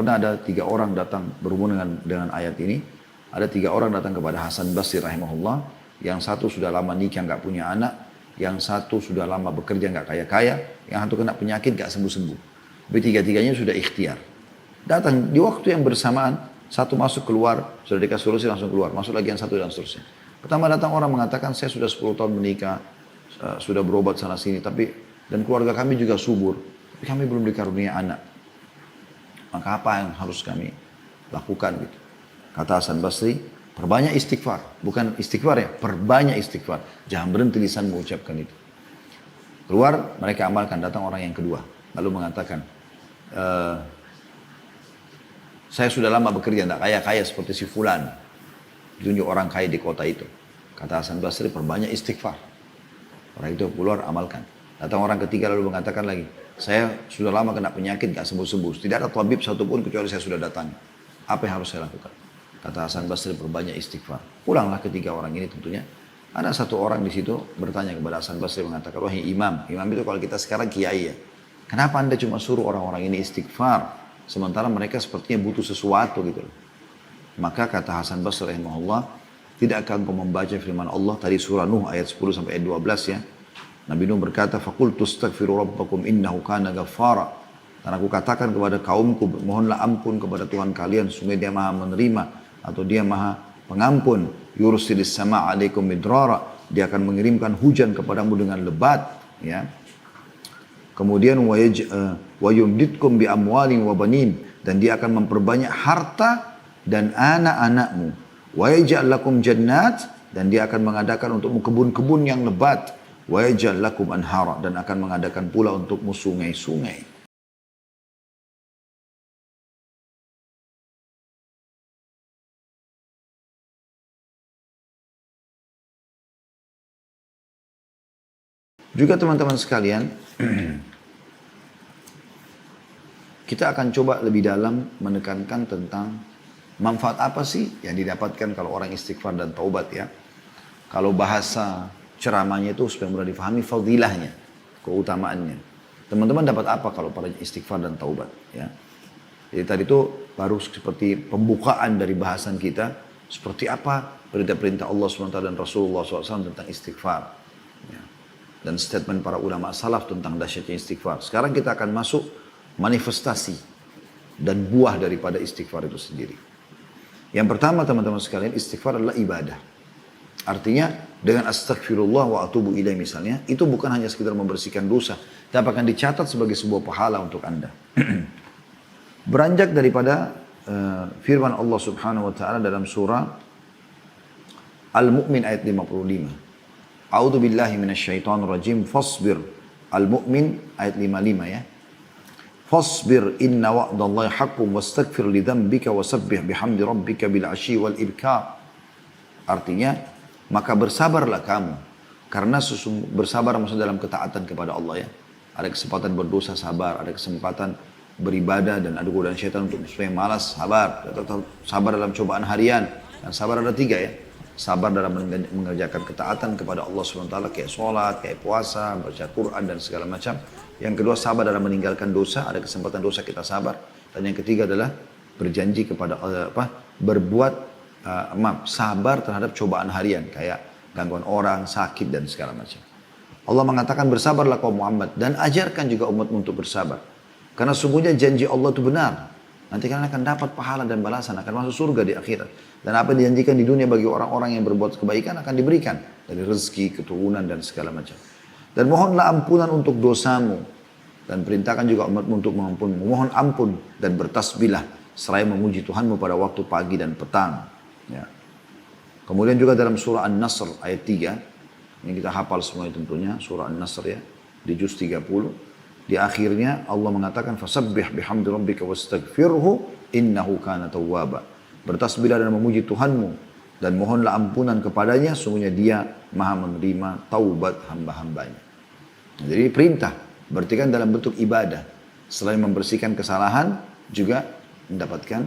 pernah ada 3 orang datang berhubungan dengan ayat ini. Ada 3 orang datang kepada Hasan Basri rahimahullah. Yang satu sudah lama nikah nggak punya anak, yang satu sudah lama bekerja nggak kaya-kaya, yang satu kena penyakit nggak sembuh-sembuh. Tapi tiga-tiganya sudah ikhtiar. Datang di waktu yang bersamaan, satu masuk keluar, sudah dikasih solusi langsung keluar, masuk lagi yang satu dan seterusnya. Pertama datang orang mengatakan saya sudah 10 tahun menikah, sudah berobat sana sini, dan keluarga kami juga subur, tapi kami belum dikarunia anak. Maka apa yang harus kami lakukan gitu? Kata Hasan Basri, perbanyak istighfar. Bukan istighfar ya, perbanyak istighfar. Jangan berhenti lisan mengucapkan itu. Keluar, mereka amalkan. Datang orang yang kedua. Lalu mengatakan, saya sudah lama bekerja, tidak kaya-kaya seperti si fulan. Ditunjuk orang kaya di kota itu. Kata Hasan Basri, perbanyak istighfar. Orang itu keluar, amalkan. Datang orang ketiga lalu mengatakan lagi, saya sudah lama kena penyakit, gak sembuh-sembuh. Tidak ada tabib satupun kecuali saya sudah datang. Apa yang harus saya lakukan? Kata Hasan Basri, perbanyak istighfar. Pulanglah ketiga orang ini tentunya. Ada satu orang di situ bertanya kepada Hasan Basri mengatakan, wahai imam. Imam itu kalau kita sekarang kiai ya. Kenapa anda cuma suruh orang-orang ini istighfar? Sementara mereka sepertinya butuh sesuatu gitu. Maka kata Hasan Basri rahimahullah, tidak akan kau membaca firman Allah tadi surah Nuh ayat 10 sampai ayat 12 ya. Nabi Nuh berkata, faqultu astaghfiru rabbakum innahu kana ghaffara. Dan aku katakan kepada kaumku, mohonlah ampun kepada Tuhan kalian, sungguh dia maha menerima atau dia maha pengampun. Yursilis sama alaikum midrara, dia akan mengirimkan hujan kepadamu dengan lebat ya. Kemudian wa yumditkum bi amwalin wa banin, dan dia akan memperbanyak harta dan anak-anakmu. Wa yaj'al lakum jannat, dan dia akan mengadakan untukmu kebun-kebun yang lebat. Wa yaj'al lakum anhara, dan akan mengadakan pula untukmu sungai-sungai. Juga teman-teman sekalian, kita akan coba lebih dalam menekankan tentang manfaat apa sih yang didapatkan kalau orang istighfar dan taubat ya. Kalau bahasa ceramahnya itu supaya mudah difahami fadilahnya, keutamaannya. Teman-teman dapat apa kalau pada istighfar dan taubat ya. Jadi tadi itu baru seperti pembukaan dari bahasan kita, seperti apa perintah-perintah Allah SWT dan Rasulullah SAW tentang istighfar. Ya. Dan statement para ulama salaf tentang dahsyatnya istighfar. Sekarang kita akan masuk manifestasi dan buah daripada istighfar itu sendiri. Yang pertama teman-teman sekalian, istighfar adalah ibadah. Artinya dengan astagfirullah wa atubu ilaih misalnya, itu bukan hanya sekedar membersihkan dosa, tapi akan dicatat sebagai sebuah pahala untuk Anda. Beranjak daripada firman Allah Subhanahu wa taala dalam surah Al-Mu'min ayat 55. A'udzu billahi minasyaitonir rajim. Fasbir. Al-Mu'min ayat 55 ya. Fasbir inna wa'dallahi haqqun wastaghfir li dzambika wasabbih bihamdi rabbika bil 'ashyi wal ibkar. Artinya, maka bersabarlah kamu. Karena bersabar maksudnya dalam ketaatan kepada Allah ya. Ada kesempatan berdosa, sabar. Ada kesempatan beribadah dan ada godaan syaitan untuk supaya malas, sabar. Sabar dalam cobaan harian. Dan sabar ada 3 ya. Sabar dalam mengerjakan ketaatan kepada Allah SWT, kayak sholat, kayak puasa, baca Quran dan segala macam. Yang kedua, sabar dalam meninggalkan dosa, ada kesempatan dosa kita sabar. Dan yang ketiga adalah berjanji kepada sabar terhadap cobaan harian, kayak gangguan orang, sakit dan segala macam. Allah mengatakan bersabarlah kaum Muhammad dan ajarkan juga umatmu untuk bersabar. Karena sungguhnya janji Allah itu benar. Nanti kalian akan dapat pahala dan balasan, akan masuk surga di akhirat. Dan apa yang dijanjikan di dunia bagi orang-orang yang berbuat kebaikan akan diberikan. Dari rezeki, keturunan, dan segala macam. Dan mohonlah ampunan untuk dosamu. Dan perintahkan juga umatmu untuk mengampunmu. Mohon ampun dan bertasbihlah. Seraya memuji Tuhanmu pada waktu pagi dan petang. Ya. Kemudian juga dalam surah An-Nasr ayat 3. Ini kita hafal semua tentunya. Surah An-Nasr ya. Di juz 30. Di akhirnya Allah mengatakan fasabbih bihamdi rabbika wastaghfirhu innahu kana tawwaba. Bertasbihlah dan memuji Tuhanmu dan mohonlah ampunan kepadanya, sungguhnya dia maha menerima taubat hamba-hambanya. Jadi perintah, berarti kan dalam bentuk ibadah. Selain membersihkan kesalahan, juga mendapatkan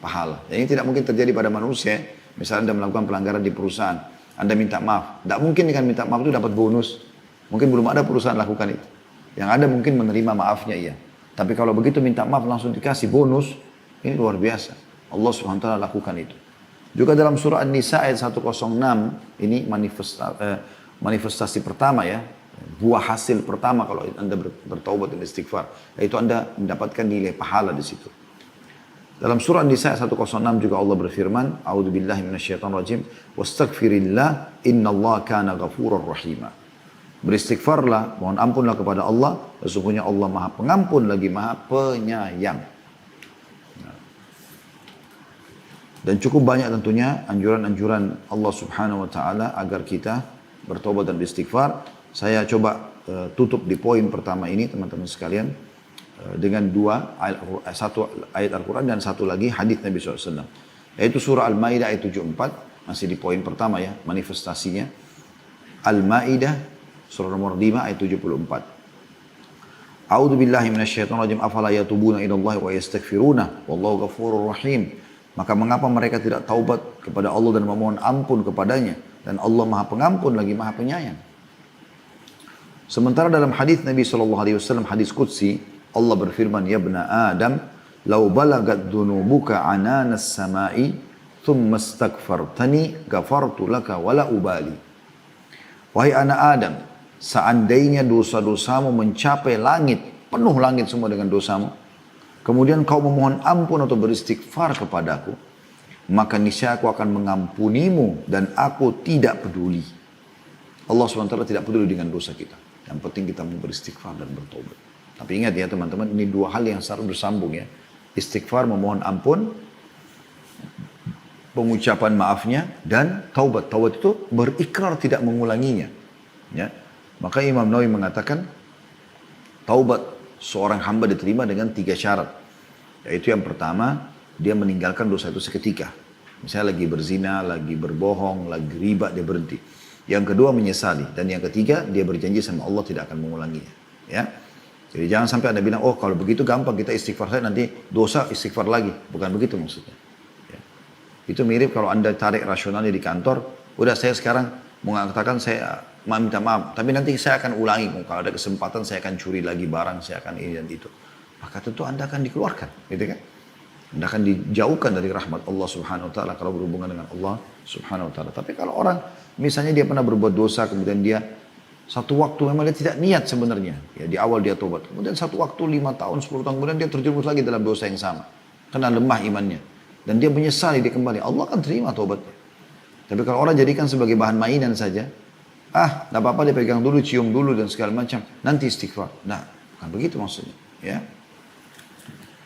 pahala. Dan ini tidak mungkin terjadi pada manusia. Misalnya Anda melakukan pelanggaran di perusahaan, Anda minta maaf. Tidak mungkin dengan minta maaf itu dapat bonus. Mungkin belum ada perusahaan lakukan itu. Yang ada mungkin menerima maafnya iya. Tapi kalau begitu minta maaf langsung dikasih bonus, Ini luar biasa. Allah SWT lakukan itu. Juga dalam surah An-Nisa ayat 106, ini manifestasi pertama ya. Buah hasil pertama kalau Anda bertaubat dan istighfar. Yaitu Anda mendapatkan nilai pahala di situ. Dalam surah An-Nisa 106 juga Allah berfirman, A'udzubillahi minasyaitonirrajim, wastaghfirillah innallaha kana ghafurar rahima. Beristighfarlah, mohon ampunlah kepada Allah, sesungguhnya Allah Maha Pengampun lagi Maha Penyayang. Dan cukup banyak tentunya anjuran-anjuran Allah Subhanahu wa taala agar kita bertobat dan beristighfar. Saya coba tutup di poin pertama ini teman-teman sekalian dengan satu ayat Al-Quran dan satu lagi hadis Nabi SAW. Yaitu surah Al-Maidah ayat 74, masih di poin pertama ya, manifestasinya. Al-Maidah surah nomor 5 ayat 74. A'udzu billahi minasyaitonir rajim, afala yatubuna ilallahi wa yastaghfiruna wallahu ghafurur rahim. Maka mengapa mereka tidak taubat kepada Allah dan memohon ampun kepadanya, dan Allah Maha Pengampun lagi Maha Penyayang. Sementara dalam hadis Nabi SAW, hadis qudsi, Allah berfirman, ya ibna Adam, lau balagat dhunubuka ananas samai, thumma astaghfartani, ghafartu laka wala ubali. Wahai anak Adam, seandainya dosa-dosamu mencapai langit, penuh langit semua dengan dosamu, kemudian kau memohon ampun atau beristighfar kepadaku, maka niscaya aku akan mengampunimu dan aku tidak peduli. Allah SWT tidak peduli dengan dosa kita. Yang penting kita mau beristighfar dan bertobat. Tapi ingat ya teman-teman, ini dua hal yang selalu bersambung ya. Istighfar, memohon ampun, pengucapan maafnya, dan taubat. Taubat itu berikrar tidak mengulanginya. Ya. Maka Imam Nawawi mengatakan, taubat seorang hamba diterima dengan 3 syarat. Yaitu yang pertama, dia meninggalkan dosa itu seketika. Misalnya lagi berzina, lagi berbohong, lagi riba, dia berhenti. Yang kedua menyesali. Dan yang ketiga, dia berjanji sama Allah tidak akan mengulanginya. Ya. Jadi jangan sampai Anda bilang, oh kalau begitu gampang kita istighfar saja, nanti dosa istighfar lagi. Bukan begitu maksudnya. Ya. Itu mirip kalau Anda tarik rasionalnya di kantor, udah saya sekarang mengatakan saya minta maaf, tapi nanti saya akan ulangi. Kalau ada kesempatan saya akan curi lagi barang, saya akan ini dan itu. Maka tentu Anda akan dikeluarkan, gitu kan? Anda akan dijauhkan dari rahmat Allah Subhanahu wa taala kalau berhubungan dengan Allah Subhanahu wa taala. Tapi kalau orang misalnya dia pernah berbuat dosa, kemudian dia satu waktu memang dia tidak niat sebenarnya. Ya, di awal dia tobat. Kemudian satu waktu 5 tahun, 10 tahun kemudian dia terjerumus lagi dalam dosa yang sama. Karena lemah imannya. Dan dia menyesali, dia kembali. Allah akan terima tobatnya. Tapi kalau orang jadikan sebagai bahan mainan saja, tidak apa-apa dia pegang dulu, cium dulu dan segala macam. Nanti istighfar. Nah, bukan begitu maksudnya. Ya.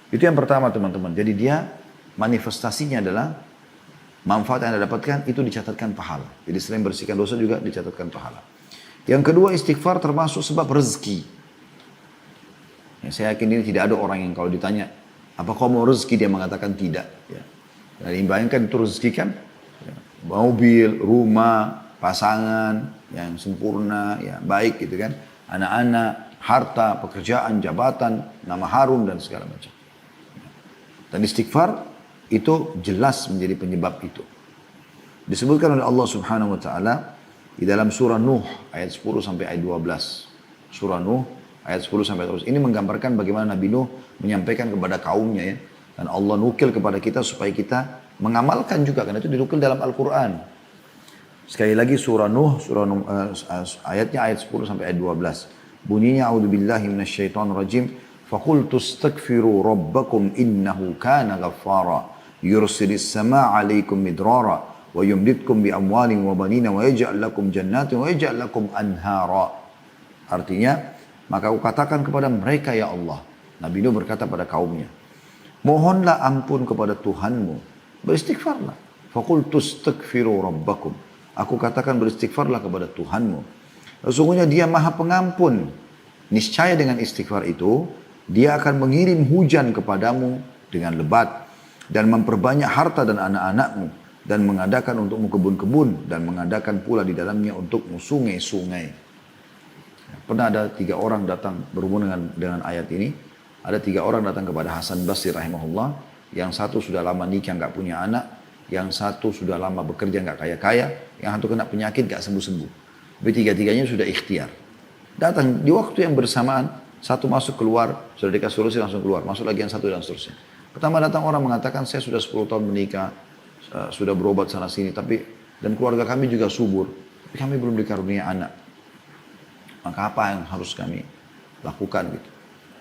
Itu yang pertama teman-teman. Jadi dia manifestasinya adalah manfaat yang Anda dapatkan itu dicatatkan pahala. Jadi selain bersihkan dosa juga dicatatkan pahala. Yang kedua istighfar termasuk sebab rezeki. Ya, saya yakin ini tidak ada orang yang kalau ditanya, apa kau mau rezeki? Dia mengatakan tidak. Ya. Dan bayangkan itu rezeki kan, ya, mobil, rumah, pasangan yang sempurna, ya baik gitu kan, anak-anak, harta, pekerjaan, jabatan, nama harum dan segala macam. Dan istighfar itu jelas menjadi penyebab itu. Disebutkan oleh Allah Subhanahu wa taala di dalam surah Nuh ayat 10 sampai ayat 12. Surah Nuh ayat 10 sampai 12. Ini menggambarkan bagaimana Nabi Nuh menyampaikan kepada kaumnya ya. Dan Allah nukil kepada kita supaya kita mengamalkan juga, karena itu dinukil dalam Al-Quran. Sekali lagi surah Nuh, ayatnya ayat 10 sampai ayat 12. Bunyinya a'udzubillahi minasyaitonirrajim. Faqultu astaghfiru rabbakum innahu kana ghaffara yursilis samaa 'alaikum midrara wa yumditkum bi amwalin wa banina wa yaj'al lakum jannatin wa yaj'al lakum anhara. Artinya, maka aku katakan kepada mereka, ya Allah. Nabi Nuh berkata pada kaumnya, mohonlah ampun kepada Tuhanmu, beristighfarlah. Faqultu astaghfiru rabbakum. Aku katakan beristighfarlah kepada Tuhanmu. Sesungguhnya Dia Maha Pengampun. Niscaya dengan istighfar itu, Dia akan mengirim hujan kepadamu dengan lebat dan memperbanyak harta dan anak-anakmu, dan mengadakan untukmu kebun-kebun, dan mengadakan pula di dalamnya untukmu sungai-sungai. Pernah ada 3 orang datang berhubungan dengan ayat ini. Ada 3 orang datang kepada Hasan Basri rahimahullah. Yang satu sudah lama nikah nggak punya anak, yang satu sudah lama bekerja nggak kaya-kaya, yang satu kena penyakit nggak sembuh-sembuh. Tapi 3-tiganya sudah ikhtiar. Datang di waktu yang bersamaan, satu masuk keluar, sudah dikasih solusi langsung keluar, masuk lagi yang satu dan seterusnya. Pertama datang orang mengatakan, saya sudah 10 tahun menikah, sudah berobat sana sini, dan keluarga kami juga subur, tapi kami belum dikarunia anak. Maka apa yang harus kami lakukan gitu?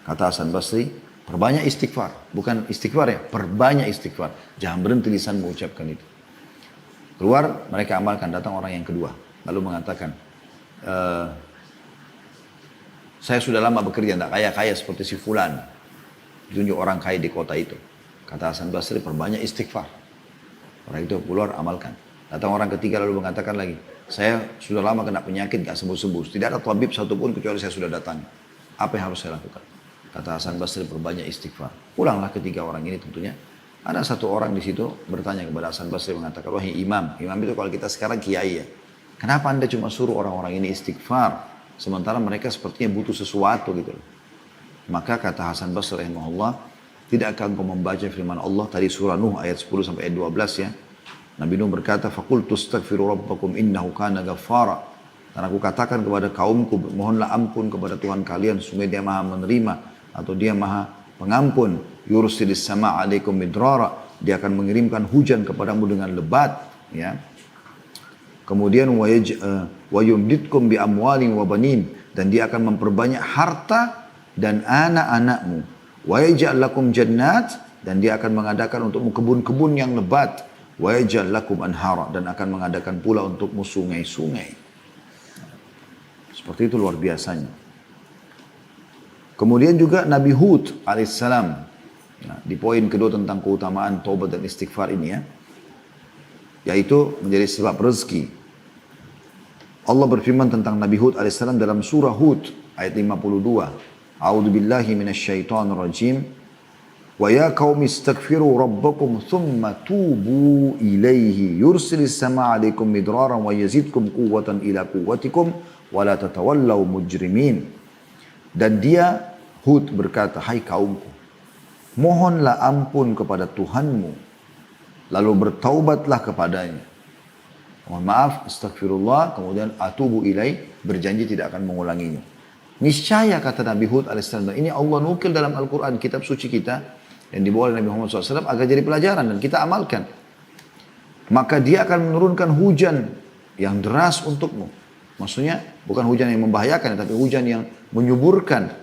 Kata Hasan Basri, perbanyak istighfar. Bukan istighfar ya, perbanyak istighfar. Jangan berhenti lisan mengucapkan itu. Keluar, mereka amalkan, datang orang yang kedua. Lalu mengatakan, saya sudah lama bekerja, tidak kaya-kaya seperti si Fulan. Ditunjuk orang kaya di kota itu. Kata Hasan Basri, perbanyak istighfar. Orang itu keluar, amalkan. Datang orang ketiga lalu mengatakan lagi, saya sudah lama kena penyakit, gak sembuh-sembuh. Tidak ada tabib satupun kecuali saya sudah datang. Apa yang harus saya lakukan? Kata Hasan Basri, perbanyak istighfar. Pulanglah ketiga orang ini tentunya. Ada satu orang di situ bertanya kepada Hasan Basri mengatakan, wahai imam. Imam itu kalau kita sekarang kiai ya. Kenapa anda cuma suruh orang-orang ini istighfar? Sementara mereka sepertinya butuh sesuatu gitu. Maka kata Hasan Basri rahimahullah, tidak akan kau membaca firman Allah tadi surah Nuh ayat 10 sampai ayat 12 ya. Nabi Nuh berkata, faqultu astaghfiru rabbakum innahu kana ghaffara. Dan aku katakan kepada kaumku, mohonlah ampun kepada Tuhan kalian, sungguh dia maha menerima atau dia maha pengampun. Yursilis sama alaikum midrara. Dia akan mengirimkan hujan kepadamu dengan lebat. Ya. Kemudian wa yumditkum bi amwalin wa banin. Dan dia akan memperbanyak harta dan anak-anakmu. Wa yaj'al lakum jannat. Dan dia akan mengadakan untukmu kebun-kebun yang lebat. Wa yaj'al lakum anhara. Dan akan mengadakan pula untukmu sungai-sungai. Seperti itu luar biasanya. Kemudian juga Nabi Hud alaihissalam. Nah, di poin kedua tentang keutamaan taubat dan istighfar ini ya. Yaitu menjadi sebab rezeki. Allah berfirman tentang Nabi Hud alaihissalam dalam surah Hud ayat 52. A'udzu billahi minasyaitonir rajim. Wa ya qaumi istaghfiru rabbakum thumma tubu ilaihi yursilis samaa 'alaikum midraran wa yazidkum quwwatan ila quwwatikum wala tatawallaw mujrimin. Dan dia Hud berkata, hai kaumku, mohonlah ampun kepada Tuhanmu, lalu bertaubatlah kepadanya. Mohon maaf, astagfirullah, kemudian atubu ilai, berjanji tidak akan mengulanginya. Niscaya kata Nabi Hud alaihissalam, ini Allah nukil dalam Al-Quran, kitab suci kita, yang dibawa oleh Nabi Muhammad SAW agar jadi pelajaran dan kita amalkan. Maka dia akan menurunkan hujan yang deras untukmu. Maksudnya bukan hujan yang membahayakan, tapi hujan yang menyuburkan.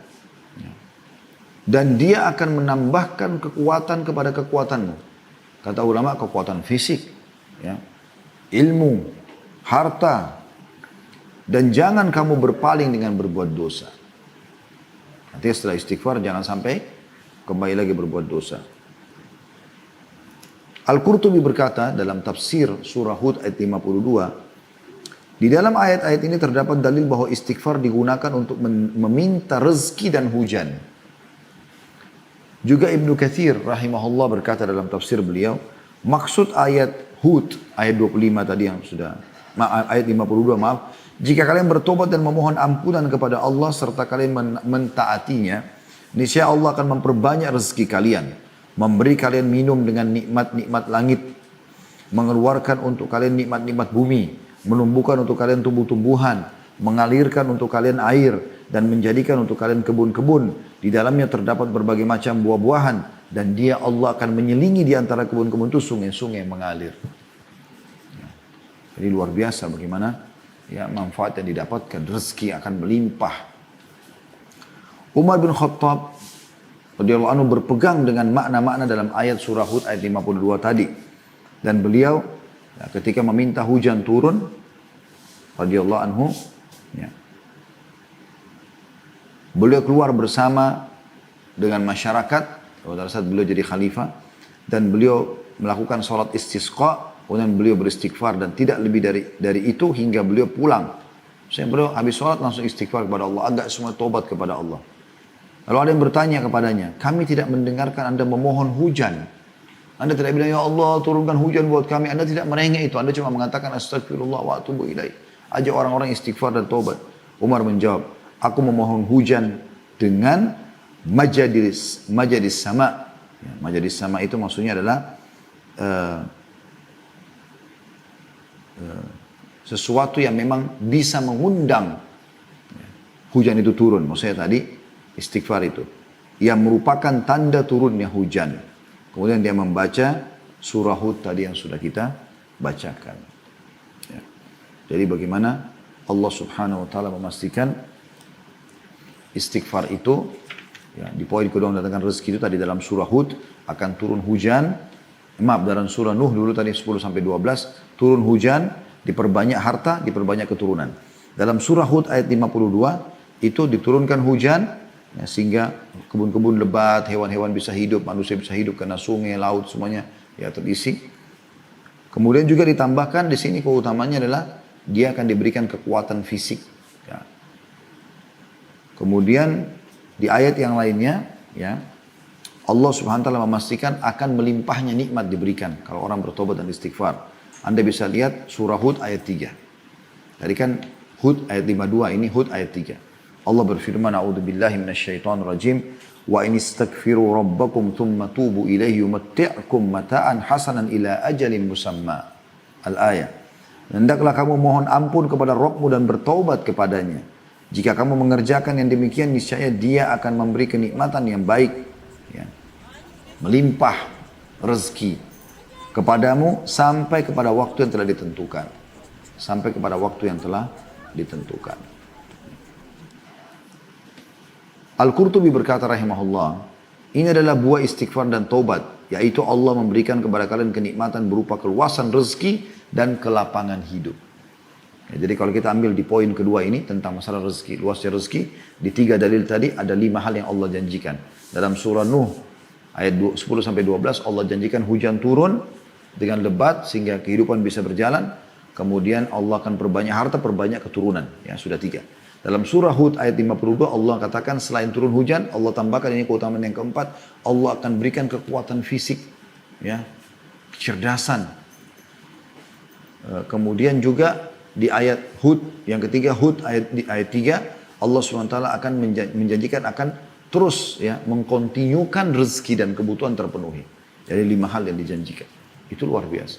Dan dia akan menambahkan kekuatan kepada kekuatanmu. Kata ulama, kekuatan fisik, ya, ilmu, harta. Dan jangan kamu berpaling dengan berbuat dosa. Nanti setelah istighfar jangan sampai kembali lagi berbuat dosa. Al-Qurtubi berkata dalam tafsir surah Hud ayat 52, di dalam ayat-ayat ini terdapat dalil bahwa istighfar digunakan untuk meminta rezeki dan hujan. Juga Ibnu Katsir rahimahullah berkata dalam tafsir beliau, maksud ayat Hud ayat 25 tadi yang sudah, ayat 52 maaf, jika kalian bertobat dan memohon ampunan kepada Allah serta kalian mentaatinya, niscaya Allah akan memperbanyak rezeki kalian, memberi kalian minum dengan nikmat-nikmat langit, mengeluarkan untuk kalian nikmat-nikmat bumi, menumbuhkan untuk kalian tumbuh-tumbuhan, mengalirkan untuk kalian air, dan menjadikan untuk kalian kebun-kebun. Di dalamnya terdapat berbagai macam buah-buahan, dan dia Allah akan menyelingi di antara kebun-kebun itu sungai-sungai mengalir. Jadi luar biasa bagaimana ya manfaat yang didapatkan, rezeki akan melimpah. Umar bin Khattab radhiyallahu anhu berpegang dengan makna-makna dalam ayat surah Hud ayat 52 tadi. Dan beliau ya, ketika meminta hujan turun, radhiyallahu anhu, ya, beliau keluar bersama dengan masyarakat pada saat beliau jadi khalifah, dan beliau melakukan sholat istisqa, kemudian beliau beristighfar, dan tidak lebih dari itu hingga beliau pulang. Beliau habis sholat langsung istighfar kepada Allah, agak semua tobat kepada Allah. Lalu ada yang bertanya kepadanya, kami tidak mendengarkan Anda memohon hujan. Anda tidak bilang, ya Allah turunkan hujan buat kami. Anda tidak merengek itu. Anda cuma mengatakan astagfirullah wa atubu ilaih. Ajak orang-orang istighfar dan tobat. Umar menjawab, aku memohon hujan dengan majadis sama. Ya, majadis sama itu maksudnya adalah sesuatu yang memang bisa mengundang hujan itu turun. Maksudnya tadi istighfar itu yang merupakan tanda turunnya hujan. Kemudian dia membaca surah Hud tadi yang sudah kita bacakan. Ya. Jadi bagaimana Allah Subhanahu wa taala memastikan istighfar itu, ya, di poin kedua mendatangkan rezeki itu tadi dalam surah Hud akan turun hujan. Maaf, dalam surah Nuh dulu tadi 10 sampai 12 turun hujan, diperbanyak harta, diperbanyak keturunan. Dalam surah Hud ayat 52 itu diturunkan hujan, ya, sehingga kebun-kebun lebat, hewan-hewan bisa hidup, manusia bisa hidup karena sungai, laut semuanya ya terisi. Kemudian juga ditambahkan di sini keutamanya adalah dia akan diberikan kekuatan fisik. Ya. Kemudian di ayat yang lainnya, ya, Allah Subhanahu wa taala memastikan akan melimpahnya nikmat diberikan kalau orang bertobat dan istighfar. Anda bisa lihat surah Hud ayat 3. Tadi kan Hud ayat 52, ini Hud ayat 3. Allah berfirman, "A'udzubillahi minasyaitonirrajim, wa in istaghfiru rabbakum thumma tubu ilaihi yumatti'kum mata'an hasanan ila ajalin musamma." Al-ayat. Hendaklah kamu mohon ampun kepada Rabbmu dan bertaubat kepadanya. Jika kamu mengerjakan yang demikian, niscaya Dia akan memberi kenikmatan yang baik, ya, melimpah rezeki kepadamu sampai kepada waktu yang telah ditentukan. Sampai kepada waktu yang telah ditentukan. Al-Qurtubi berkata rahimahullah, ini adalah buah istighfar dan taubat, yaitu Allah memberikan kepada kalian kenikmatan berupa keluasan rezeki dan kelapangan hidup. Ya, jadi kalau kita ambil di poin kedua ini tentang masalah rezeki, luasnya rezeki, di 3 dalil tadi ada 5 hal yang Allah janjikan. Dalam surah Nuh ayat 10 sampai 12 Allah janjikan hujan turun dengan lebat sehingga kehidupan bisa berjalan. Kemudian Allah akan perbanyak harta, perbanyak keturunan. Ya, sudah 3. Dalam surah Hud ayat 52 Allah katakan selain turun hujan, Allah tambahkan ini keutamaan yang keempat, Allah akan berikan kekuatan fisik, ya, kecerdasan. Kemudian juga di ayat Hud yang ketiga, Hud ayat 3, Allah SWT akan menjanjikan akan terus, ya, mengkontinyukan rezeki dan kebutuhan terpenuhi. Jadi 5 hal yang dijanjikan. Itu luar biasa.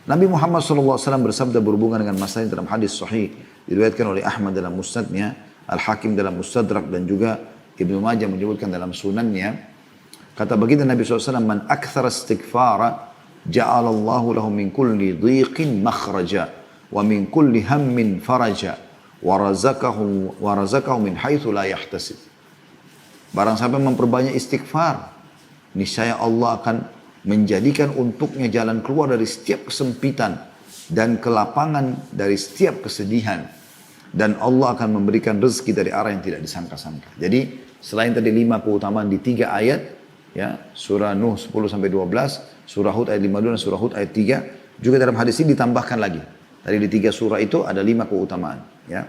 Nabi Muhammad SAW bersabda berhubungan dengan masalah dalam hadis sahih diriwayatkan oleh Ahmad dalam musnadnya, Al-Hakim dalam Mustadrak, dan juga Ibnu Majah menyebutkan dalam sunannya. Kata baginda Nabi SAW, "Man akthara istighfara ja'alallahu lahu min kulli dhiqin makhraja wa min kulli hammin faraja wa razaqahu min haitsu la yahtasib." Barang siapa memperbanyak istighfar, niscaya Allah akan menjadikan untuknya jalan keluar dari setiap kesempitan dan kelapangan dari setiap kesedihan. Dan Allah akan memberikan rezeki dari arah yang tidak disangka-sangka. Jadi selain tadi 5 keutamaan di 3 ayat, ya, surah Nuh 10 sampai 12, surah Hud ayat 52 dan surah Hud ayat 3, juga dalam hadis ini ditambahkan lagi. Tadi di 3 surah itu ada 5 keutamaan, ya.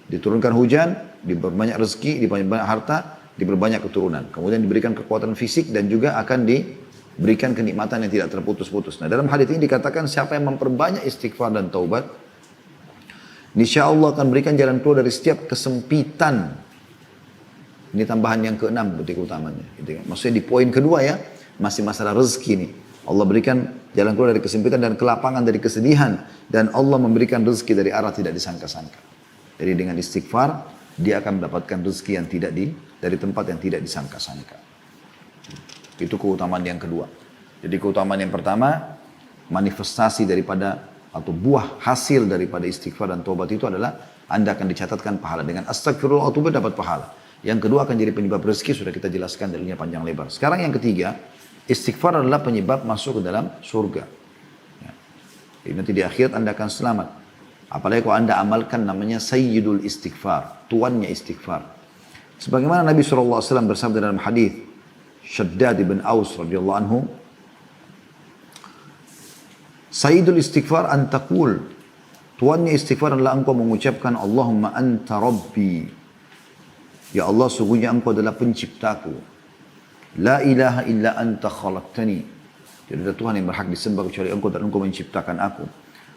Diturunkan hujan, diperbanyak rezeki, diperbanyak harta, diperbanyak keturunan. Kemudian diberikan kekuatan fisik dan juga akan diberikan kenikmatan yang tidak terputus-putus. Nah, dalam hadis ini dikatakan siapa yang memperbanyak istighfar dan taubat, insya Allah akan berikan jalan keluar dari setiap kesempitan. Ini tambahan yang ke-6 berarti keutamanya. Gitu kan. Maksudnya di poin kedua, ya, masih masalah rezeki nih. Allah berikan jalan keluar dari kesempitan dan kelapangan dari kesedihan. Dan Allah memberikan rezeki dari arah tidak disangka-sangka. Jadi dengan istighfar, dia akan mendapatkan rezeki yang dari tempat yang tidak disangka-sangka. Itu keutamaan yang kedua. Jadi keutamaan yang pertama, manifestasi daripada atau buah hasil daripada istighfar dan taubat itu adalah Anda akan dicatatkan pahala. Dengan astagfirullah wa dapat pahala. Yang kedua akan jadi penyebab rezeki, sudah kita jelaskan dalilnya panjang lebar. Sekarang yang ketiga, istighfar adalah penyebab masuk ke dalam surga. Ya. Jadi nanti di akhirat Anda akan selamat. Apalagi kalau Anda amalkan namanya sayyidul istighfar, tuannya istighfar. Sebagaimana Nabi SAW bersabda dalam hadis Shaddad bin Aus radhiyallahu anhu, Sayyidul istighfar antakul, tuannya istighfar adalah engkau mengucapkan Allahumma anta rabbi, ya Allah sungguhnya engkau adalah penciptaku, la ilaha illa anta khalaqtani, tidak ada Tuhan yang berhak disembah kecuali engkau dan engkau menciptakan aku,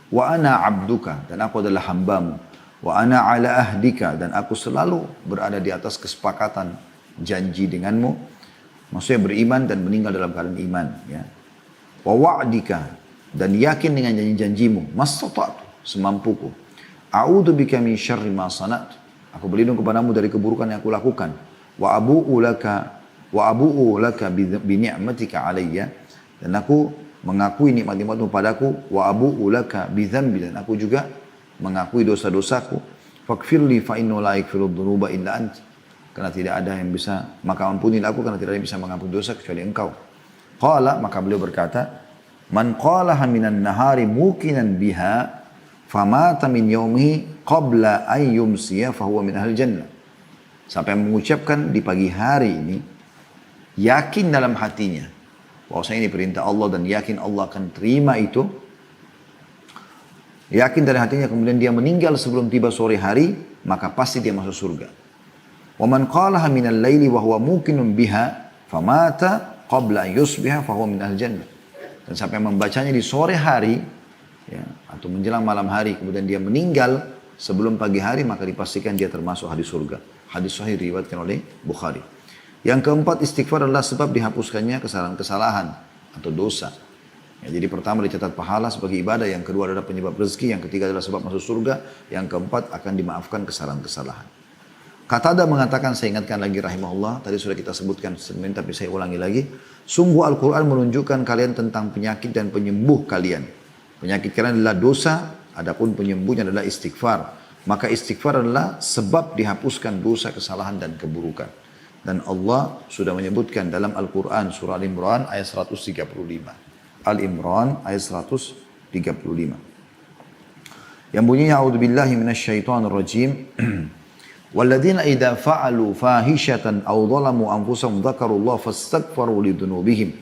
wa ana abduka, dan aku adalah hambamu, wa ana ala ahdika, dan aku selalu berada di atas kesepakatan janji denganmu, maksudnya beriman dan meninggal dalam keadaan iman, ya. Wa wa'dika, dan yakin dengan janji-janjimu, mastata'tu, semampuku. A'udzu bika min syarri ma sana'tu, aku berlindung kepadamu dari keburukan yang aku lakukan. Wa abu'u laka wa abu'u laka bi ni'matika alayya, dan aku mengakui nikmat-nikmatmu padaku, wa abu'u laka bi dzambi, dan aku juga mengakui dosa-dosaku. Faghfirli fa innahu la yaghfiru dzunuba illa ant, karena tidak ada yang bisa, maka ampunilah aku karena tidak ada yang bisa mengampuni dosa kecuali engkau. Qala, maka beliau berkata, man qalaha minan nahari muqinan biha famata min yaumihi qabla an yumsiya fahuwa min ahli jannah. Sampai mengucapkan di pagi hari ini, yakin dalam hatinya bahwasanya ini perintah Allah dan yakin Allah akan terima itu, yakin dari hatinya, kemudian dia meninggal sebelum tiba sore hari, maka pasti dia masuk surga. Wa man qalaha minal laili wa huwa muqinun biha famata qabla an yusbiha fahuwa min ahli jannah. Dan sampai membacanya di sore hari, ya, atau menjelang malam hari, kemudian dia meninggal sebelum pagi hari, maka dipastikan dia termasuk hadis surga. Hadis sahih diriwayatkan oleh Bukhari. Yang keempat, istighfar adalah sebab dihapuskannya kesalahan-kesalahan atau dosa. Ya, jadi pertama dicatat pahala sebagai ibadah, yang kedua adalah penyebab rezeki, yang ketiga adalah sebab masuk surga, yang keempat akan dimaafkan kesalahan-kesalahan. Qatadah mengatakan, saya ingatkan lagi rahimahullah, tadi sudah kita sebutkan sebentar tapi saya ulangi lagi. Sungguh Al-Quran menunjukkan kalian tentang penyakit dan penyembuh kalian. Penyakit kalian adalah dosa, adapun penyembuhnya adalah istighfar. Maka istighfar adalah sebab dihapuskan dosa, kesalahan dan keburukan. Dan Allah sudah menyebutkan dalam Al-Quran surah Al-Imran ayat 135. Al-Imran ayat 135. Yang bunyinya, A'udzubillahi minasyaitonirrajim. Walladzina idza fa'alu fahishatan aw dhalamu anfusahum dzakarullaha fastaghfaru lidzunubihim.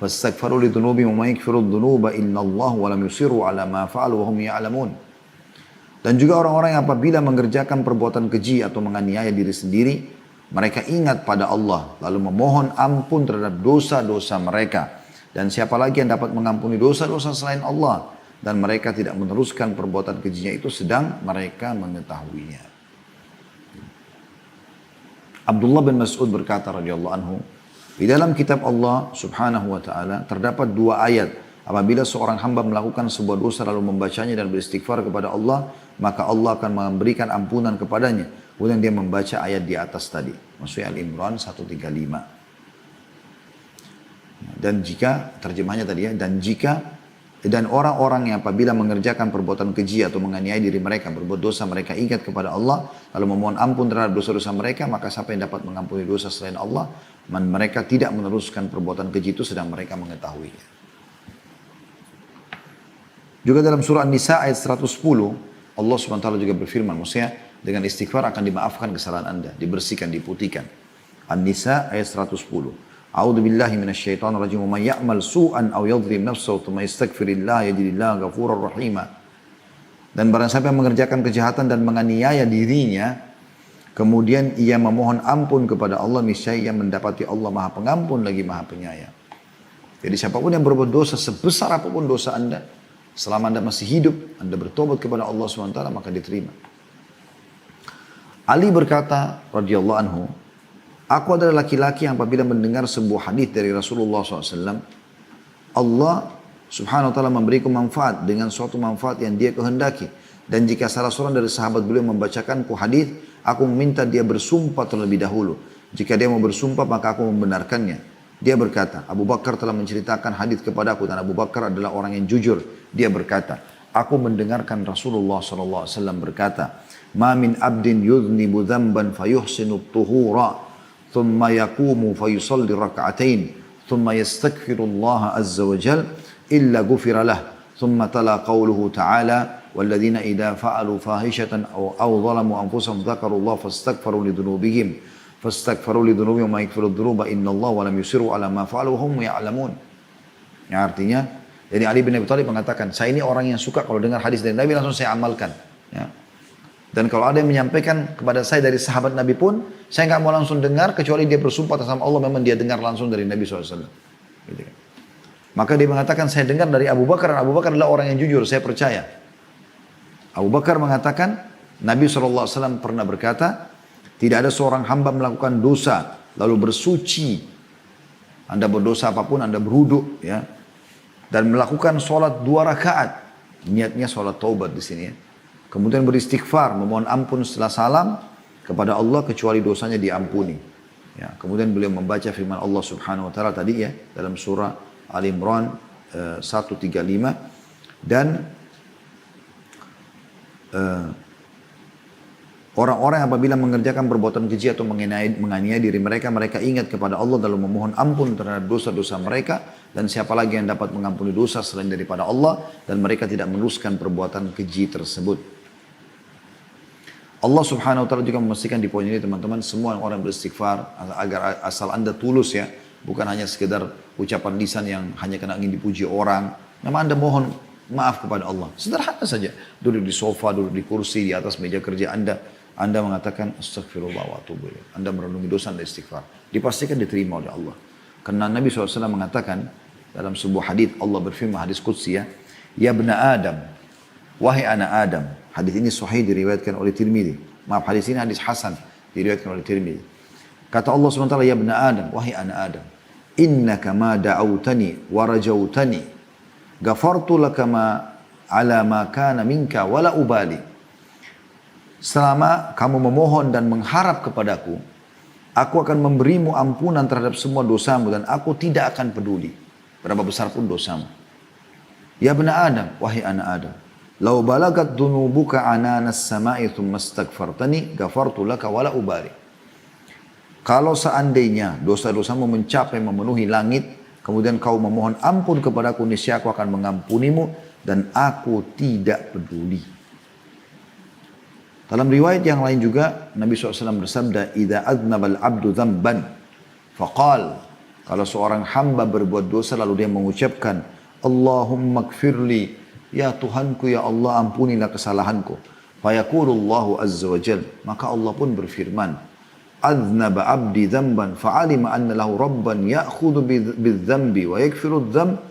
Fastaghfaru lidzunubihim wa yaghfiru dzunuba illallah wa lam yusirru ala ma fa'alu wa hum ya'lamun. Dan juga orang-orang yang apabila mengerjakan perbuatan keji atau menganiaya diri sendiri, mereka ingat pada Allah, lalu memohon ampun terhadap dosa-dosa mereka. Dan siapa lagi yang dapat mengampuni dosa-dosa selain Allah? Dan mereka tidak meneruskan perbuatan kejinya itu sedang mereka mengetahuinya. Abdullah bin Mas'ud berkata radhiyallahu anhu, di dalam kitab Allah subhanahu wa ta'ala terdapat dua ayat. Apabila seorang hamba melakukan sebuah dosa lalu membacanya dan beristighfar kepada Allah, maka Allah akan memberikan ampunan kepadanya. Kemudian dia membaca ayat di atas tadi. Maksudnya Al-Imran 135. Dan jika, terjemahnya tadi ya, dan orang-orang yang apabila mengerjakan perbuatan keji atau menganiaya diri mereka, berbuat dosa, mereka ingat kepada Allah, lalu memohon ampun terhadap dosa-dosa mereka, maka siapa yang dapat mengampuni dosa selain Allah? Mereka tidak meneruskan perbuatan keji itu sedang mereka mengetahuinya. Juga dalam surah An-Nisa ayat 110, Allah SWT juga berfirman, maksudnya dengan istighfar akan dimaafkan kesalahan anda, dibersihkan, diputihkan. An-Nisa ayat 110. A'udzu billahi minasyaitonir rajim. Wa may ya'mal su'an aw yadhlim nafsahu thumma yastaghfirillah yajidillaha ghafurar rahima. Dan barang siapa yang mengerjakan kejahatan dan menganiaya dirinya, kemudian ia memohon ampun kepada Allah, niscaya ia mendapati Allah Maha Pengampun lagi Maha Penyayang. Jadi siapapun yang berbuat dosa, sebesar apapun dosa anda, selama anda masih hidup, anda bertobat kepada Allah SWT, maka diterima. Ali berkata, radhiyallahu anhu, aku adalah laki-laki yang apabila mendengar sebuah hadis dari Rasulullah SAW, Allah subhanahu wa ta'ala memberiku manfaat dengan suatu manfaat yang dia kehendaki. Dan jika salah seorang dari sahabat beliau membacakanku hadis, aku meminta dia bersumpah terlebih dahulu. Jika dia mau bersumpah, maka aku membenarkannya. Dia berkata, Abu Bakar telah menceritakan hadis kepadaku, dan Abu Bakar adalah orang yang jujur. Dia berkata, aku mendengarkan Rasulullah SAW berkata, ma min abdin yudhnibu dhanban fayuhsinu tuhura, thumma yakumu fayusalli raka'atain, thumma yastaghfirullaha azza wa jal, illa gufira lah, thumma tala qawluhu ta'ala, walladhina idha fa'alu fahishatan aw zalamu anfusahum dhakarullaha fastaghfaru lidhunubihim. Fastaghfaru lidhunubihim wa yaghfiru dhunuba innallaha wa lam yusiru ala ma fa'alu hum ya'lamun. Yang artinya, jadi Ali bin Abi Thalib mengatakan, saya ini orang yang suka kalau dengar hadis dari Nabi langsung saya amalkan. Ya. Dan kalau ada yang menyampaikan kepada saya dari sahabat Nabi pun, saya nggak mau langsung dengar kecuali dia bersumpah atas nama Allah memang dia dengar langsung dari Nabi SAW. Gitu kan. Maka dia mengatakan, saya dengar dari Abu Bakar. Abu Bakar adalah orang yang jujur, saya percaya. Abu Bakar mengatakan, Nabi SAW pernah berkata, tidak ada seorang hamba melakukan dosa, lalu bersuci. Anda berdosa apapun, Anda berwudu, ya, dan melakukan sholat 2 rakaat. Niatnya sholat taubat di sini, ya. Kemudian beristighfar, memohon ampun setelah salam kepada Allah, kecuali dosanya diampuni. Ya, kemudian beliau membaca firman Allah Subhanahu wa taala tadi ya dalam surah Al Imran 135 dan orang-orang apabila mengerjakan perbuatan keji atau menganiaya diri mereka, mereka ingat kepada Allah lalu memohon ampun terhadap dosa-dosa mereka, dan siapa lagi yang dapat mengampuni dosa selain daripada Allah, dan mereka tidak meneruskan perbuatan keji tersebut. Allah Subhanahu wa taala juga memastikan di poin ini teman-teman, semua orang beristighfar agar asal Anda tulus ya, bukan hanya sekedar ucapan lisan yang hanya karena ingin dipuji orang. Memang Anda mohon maaf kepada Allah. Sederhana saja. Duduk di sofa, duduk di kursi, di atas meja kerja Anda mengatakan astagfirullah wa atubu ilaih. Anda merenungi dosa dan istighfar. Dipastikan diterima oleh Allah. Karena Nabi SAW mengatakan dalam sebuah hadis, Allah berfirman, hadis qudsi ya, ya bna Adam, wahai anak Adam. Hadis ini sahih diriwayatkan oleh Tirmidzi. Maaf, hadis ini hadis hasan diriwayatkan oleh Tirmidzi. Kata Allah SWT, ya bna Adam, wahai anak Adam, innaka ma da'autani wa rajautani ghafartu laka ma ala ma kana minka wala ubali. Selama kamu memohon dan mengharap kepadaku, aku akan memberimu ampunan terhadap semua dosamu dan aku tidak akan peduli berapa besar pun dosamu. Ya bna Adam, wahai anak Adam, lau balagat dunubuka ananas sama'i thumma astaghfartani ghafartu laka wala ubali. Kalau seandainya dosa-dosamu mencapai memenuhi langit, kemudian kau memohon ampun kepadaku, niscaya aku akan mengampunimu dan aku tidak peduli. Dalam riwayat yang lain juga Nabi SAW bersabda, "Idza adnabal abdu dzamban faqal." Kalau seorang hamba berbuat dosa lalu dia mengucapkan, "Allahumma gfirli," ya Tuhanku ya Allah ampunilah kesalahanku. Fayaqulullahu azza wa jal, maka Allah pun berfirman, "Adnaba abdi dzamban fa'alima anna lahu rabban ya'khudhu bidzambi wa yakfiru dzamb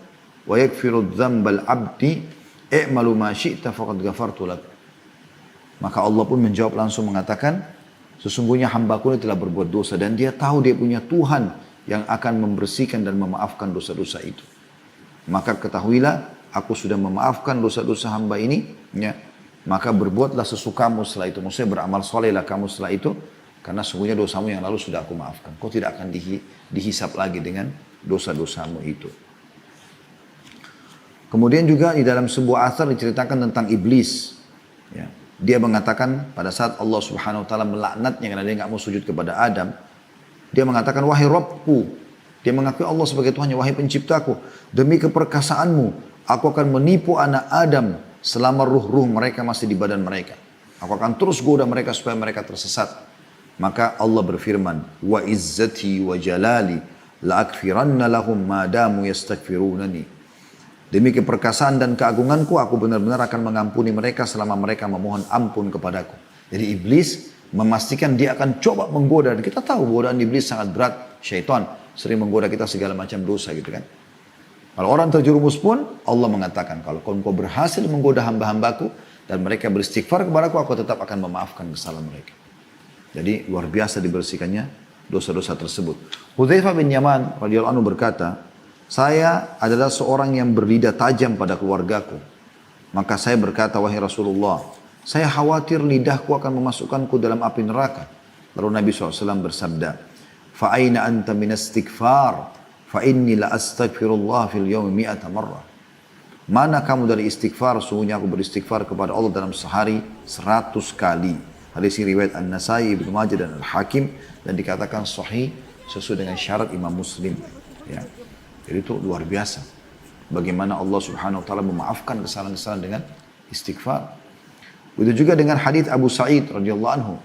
wa yakfiru dzambal abdi i'malu ma syi'ta faqad ghafartu lak." Maka Allah pun menjawab langsung mengatakan, sesungguhnya hambaku ini telah berbuat dosa dan dia tahu dia punya Tuhan yang akan membersihkan dan memaafkan dosa-dosa itu. Maka ketahuilah, aku sudah memaafkan dosa-dosa hamba ini, ya. Maka berbuatlah sesukamu setelah itu. Maksudnya beramal solehlah kamu setelah itu, karena sesungguhnya dosamu yang lalu sudah aku maafkan. Kau tidak akan dihisap lagi dengan dosa-dosamu itu. Kemudian juga di dalam sebuah athar diceritakan tentang iblis, ya. Dia mengatakan pada saat Allah Subhanahu wa taala melaknatnya karena dia enggak mau sujud kepada Adam, dia mengatakan, wahai Rabbku, dia mengakui Allah sebagai Tuhannya, wahai penciptaku, demi keperkasaanmu, aku akan menipu anak Adam selama ruh-ruh mereka masih di badan mereka. Aku akan terus goda mereka supaya mereka tersesat. Maka Allah berfirman, wa izzati wa jalali la akfiranna lahum ma damu yastaghfirunani. Demi keperkasaan dan keagunganku, aku benar-benar akan mengampuni mereka selama mereka memohon ampun kepadaku. Jadi iblis memastikan dia akan coba menggoda. Dan kita tahu godaan iblis sangat berat. Syaitan sering menggoda kita segala macam dosa gitu kan. Kalau orang terjerumus pun, Allah mengatakan, kalau kau berhasil menggoda hamba-hambaku dan mereka beristighfar kepadaku, aku tetap akan memaafkan kesalahan mereka. Jadi luar biasa dibersihkannya dosa-dosa tersebut. Hudzaifah bin Yaman radhiyallahu anhu berkata, saya adalah seorang yang berlidah tajam pada keluargaku. Maka saya berkata, wahai Rasulullah, saya khawatir lidahku akan memasukkanku dalam api neraka. Lalu Nabi SAW bersabda, fa'aina anta min istighfar, fa'inni la astaghfirullah fil yawmi mi'ata marrah. Mana kamu dari istighfar? Sungguhnya aku beristighfar kepada Allah dalam sehari 100 kali. Hadis ini riwayat An-Nasai, Ibnu Majah dan Al-Hakim, dan dikatakan sahih sesuai dengan syarat Imam Muslim. Ya. Jadi itu luar biasa. Bagaimana Allah Subhanahu wa taala memaafkan kesalahan-kesalahan dengan istighfar. Begitu juga dengan hadis Abu Sa'id radhiyallahu anhu,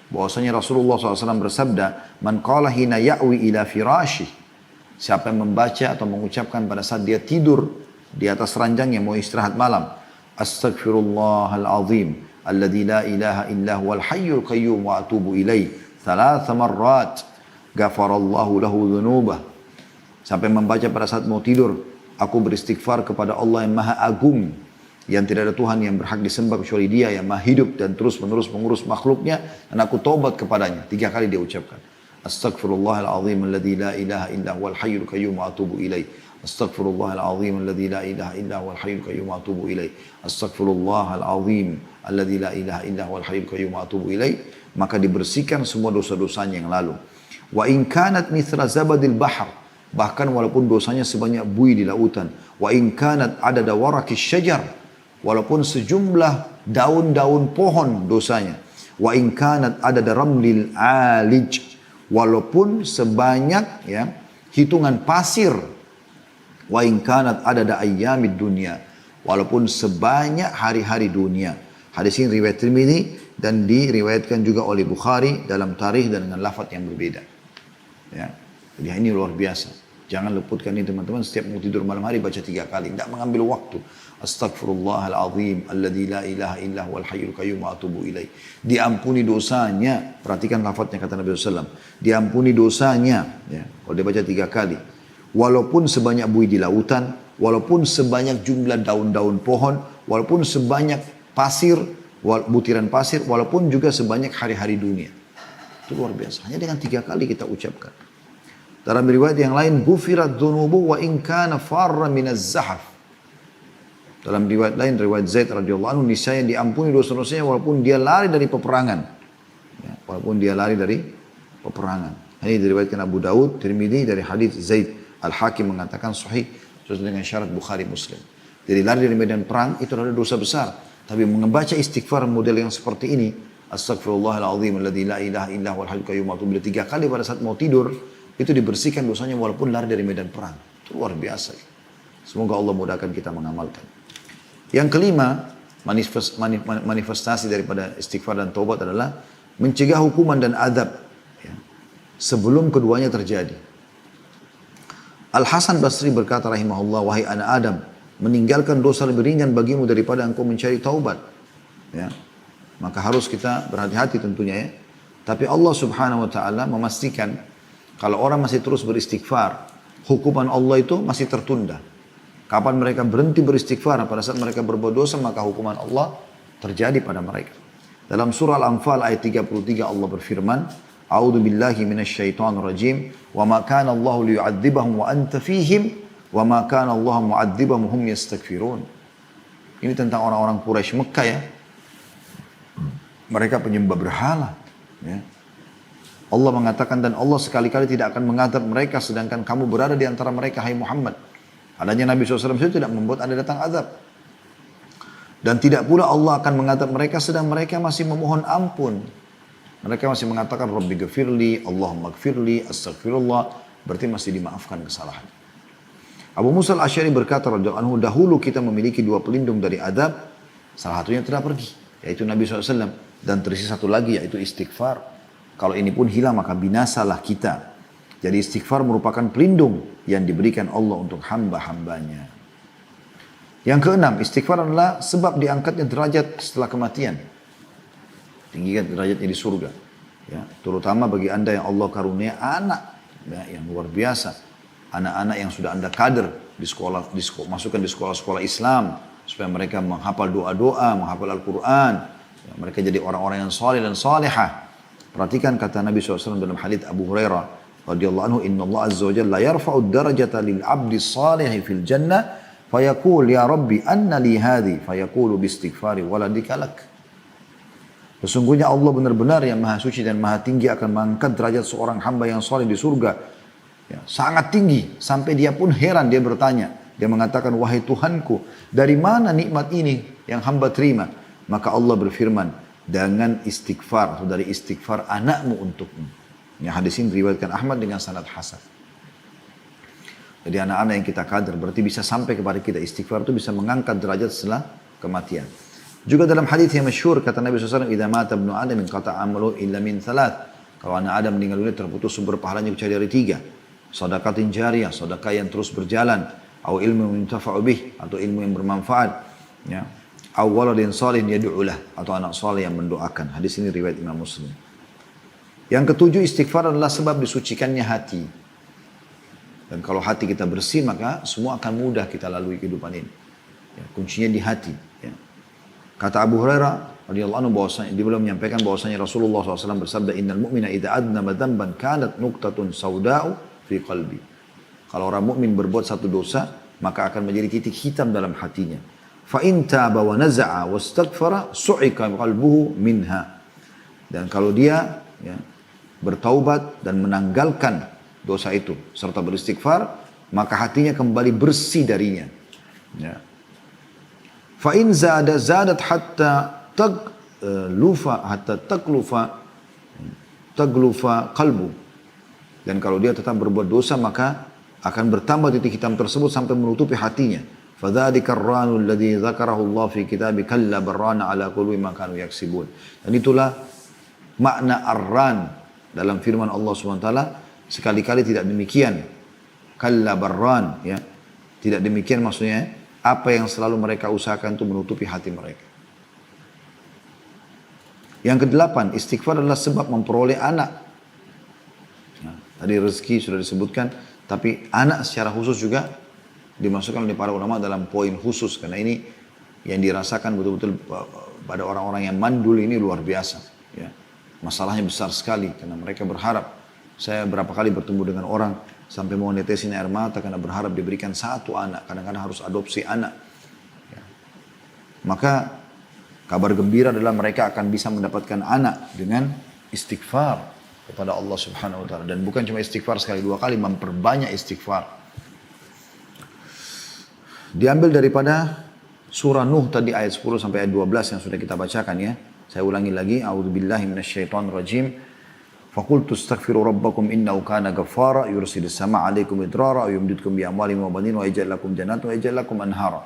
bahwasanya Rasulullah SAW bersabda, "Man qala hina ya'wi ila firashih." Siapa yang membaca atau mengucapkan pada saat dia tidur di atas ranjangnya mau istirahat malam, "Astaghfirullahal azim alladzi la ilaha illa huwal hayyul qayyum wa atubu ilaih." 3 marrat, ghafarallahu lahu dzunubah. Sampai membaca pada saat mau tidur, aku beristighfar kepada Allah yang maha agung, yang tidak ada Tuhan yang berhak disembah kecuali dia, yang maha hidup dan terus menerus mengurus makhluknya, dan aku taubat kepadanya. 3 kali dia ucapkan. Astaghfirullahal azim alladzi la ilaha illa huwal hayyul qayyum wa atubu ilaih. Astaghfirullahal azim alladzi la ilaha illa huwal hayyul qayyum wa atubu ilaih. Astaghfirullahal azim alladzi la ilaha illa huwal hayyul qayyum wa atubu ilaih. Maka dibersihkan semua dosa-dosanya yang lalu. Wa in kanat mithla zabadil bahr, bahkan walaupun dosanya sebanyak buih di lautan. Wa in kanat adada warakis syajar, walaupun sejumlah daun-daun pohon dosanya. Wa in kanat adada ramlil alij, walaupun sebanyak ya hitungan pasir. Wa in kanat adada ayyamid dunya, walaupun sebanyak hari-hari dunia. Hadis ini riwayat Tirmidzi dan diriwayatkan juga oleh Bukhari dalam tarikh dan dengan lafaz yang berbeda. Ya. Jadi ini luar biasa. Jangan leputkan ini teman-teman. Setiap mau tidur malam hari baca 3 kali. Tidak mengambil waktu. Astaghfirullahaladzim alladzi la ilaha illa huwal hayyul qayyum wa atubu ilaih. Diampuni dosanya. Perhatikan lafaznya kata Nabi SAW. Diampuni dosanya. Ya. Kalau dia baca 3 kali. Walaupun sebanyak buih di lautan, walaupun sebanyak jumlah daun-daun pohon, walaupun sebanyak pasir, butiran pasir, walaupun juga sebanyak hari-hari dunia. Itu luar biasa. Hanya dengan 3 kali kita ucapkan. Dalam riwayat yang lain, "Ghufirat dzunubu wa in kana farra minaz zahaf." Dalam riwayat lain, riwayat Zaid radhiyallahu anhu, niscaya diampuni dosa-dosanya walaupun dia lari dari peperangan. Ya, walaupun dia lari dari peperangan. Ini diriwayatkan Abu Daud, Tirmidzi dari hadis Zaid. Al-Hakim mengatakan sahih sesuai dengan syarat Bukhari Muslim. Jadi lari dari medan perang itu adalah dosa besar. Tapi membaca istighfar model yang seperti ini, Astaghfirullahaladzim alladzi la ilaha illa huwal hayyul qayyum wa atubu ilaih, 3 kali pada saat mau tidur, itu dibersihkan dosanya walaupun lari dari medan perang. Itu luar biasa. Semoga Allah mudahkan kita mengamalkan. Yang kelima, manifestasi daripada istighfar dan taubat adalah mencegah hukuman dan adab ya, sebelum keduanya terjadi. Al-Hasan Basri berkata rahimahullah, "Wahai anak Adam, meninggalkan dosa lebih ringan bagimu daripada engkau mencari taubat." Ya. Maka harus kita berhati-hati tentunya ya. Tapi Allah Subhanahu wa taala memastikan kalau orang masih terus beristighfar, hukuman Allah itu masih tertunda. Kapan mereka berhenti beristighfar, pada saat mereka berbuat dosa, maka hukuman Allah terjadi pada mereka. Dalam surah Al-Anfal ayat 33 Allah berfirman, "A'udzu billahi minasyaitonir rajim, wa ma kana Allahu liyu'adzibahum wa anta fihim, wa ma kana Allahu mu'adzibahum hum yastaghfirun." Ini tentang orang-orang Quraisy Mekah ya. Mereka penyembah berhala. Ya. Allah mengatakan, dan Allah sekali-kali tidak akan mengadab mereka sedangkan kamu berada di antara mereka, hai Muhammad. Adanya Nabi SAW itu tidak membuat ada datang azab. Dan tidak pula Allah akan mengadab mereka sedang mereka masih memohon ampun. Mereka masih mengatakan, Rabbi gafirli, Allahumma gfirli, astagfirullah. Berarti masih dimaafkan kesalahan. Abu Musa al-Asy'ari berkata, radhiyallahu anhu, dahulu kita memiliki 2 pelindung dari adab. Salah satunya telah pergi, yaitu Nabi SAW. Dan tersisa satu lagi, yaitu istighfar. Kalau ini pun hilang, maka binasalah kita. Jadi istighfar merupakan pelindung yang diberikan Allah untuk hamba-hambanya. Yang keenam, istighfar adalah sebab diangkatnya derajat setelah kematian. Tinggikan derajatnya di surga. Ya, terutama bagi anda yang Allah karunia anak ya, yang luar biasa. Anak-anak yang sudah anda kader di sekolah, masukkan di sekolah-sekolah Islam. Supaya mereka menghafal doa-doa, menghafal Al-Quran. Ya, mereka jadi orang-orang yang saleh dan salihah. Perhatikan kata Nabi SAW dalam hadits Abu Hurairah radhiyallahu anhu, "Inna Allah azza wa jalla yarfa'u ad-darajata lil 'abdi salihi fil jannah, fayaqul ya Rabbi anna li hadhi, fayaqulu bi istighfari waladika lak." Sesungguhnya Allah benar-benar yang maha suci dan maha tinggi akan mengangkat derajat seorang hamba yang saleh di surga. Ya, sangat tinggi. Sampai dia pun heran, dia bertanya. Dia mengatakan, wahai Tuhanku, dari mana nikmat ini yang hamba terima? Maka Allah berfirman, dengan istighfar atau dari istighfar anakmu untukmu. Ya, hadis ini diriwayatkan Ahmad dengan sanad hasan. Jadi anak-anak yang kita kader berarti bisa sampai kepada kita. Istighfar itu bisa mengangkat derajat setelah kematian. Juga dalam hadis yang masyhur kata Nabi SAW, "Idza mata ibnu Adam inqata 'amaluhu illa min 3." Kalau anak Adam meninggal dunia terputus sumber pahalanya kecuali dari 3. Shadaqatin jariyah, sedekah yang terus berjalan, atau ilmu yang yuntafa'u bih, atau ilmu yang bermanfaat, ya. Aw waladin salihin yad'u lah, atau anak saleh yang mendoakan. Hadis ini riwayat Imam Muslim. Yang ketujuh, istighfar adalah sebab disucikannya hati. Dan kalau hati kita bersih, maka semua akan mudah kita lalui kehidupan ini. Ya, kuncinya di hati. Ya. Kata Abu Hurairah radhiyallahu anhu bahwasanya dia belum menyampaikan bahwasanya Rasulullah SAW bersabda, "Innal mu'mina idza adnaba dhanban kanat nuqtatun sauda'u fi qalbi." Kalau orang mukmin berbuat satu dosa, maka akan menjadi titik hitam dalam hatinya. Fa in taba wa naza'a wastaghfara su'ika qalbuhu minha. Dan kalau dia ya, bertaubat dan menanggalkan dosa itu serta beristighfar, maka hatinya kembali bersih darinya. Ya. Fa in zadat hatta taglufa qalbu. Dan kalau dia tetap berbuat dosa, maka akan bertambah titik hitam tersebut sampai menutupi hatinya. Fadzalika ar-ranu alladhi dzakarahu Allah fi kitabi kalla barrana ala qulubi ma kanu yaksibun. Dan itulah makna ar-ran dalam firman Allah SWT. Sekali-kali tidak demikian. Kalla barran, ya. Tidak demikian maksudnya apa yang selalu mereka usahakan itu menutupi hati mereka. Yang kedelapan, istighfar adalah sebab memperoleh anak. Nah, tadi rezeki sudah disebutkan, tapi anak secara khusus juga dimasukkan oleh para ulama dalam poin khusus, karena ini yang dirasakan betul-betul pada orang-orang yang mandul ini luar biasa. Ya. Masalahnya besar sekali karena mereka berharap. Saya berapa kali bertemu dengan orang sampai mau netesin air mata karena berharap diberikan satu anak. Kadang-kadang harus adopsi anak. Ya. Maka kabar gembira adalah mereka akan bisa mendapatkan anak dengan istighfar kepada Allah Subhanahu Wa Taala. Dan bukan cuma istighfar sekali dua kali, memperbanyak istighfar. Diambil daripada surah Nuh tadi ayat 10 sampai ayat 12 yang sudah kita bacakan ya. Saya ulangi lagi. A'udzubillahi minasyaitonirrajim. Faqultu astaghfiru rabbakum innahu kana ghaffara yursilis sama 'alaikum idrara wa yumdidkum bi amwalin wa banin wa yaj'al lakum jannatin wa yaj'al lakum anhara.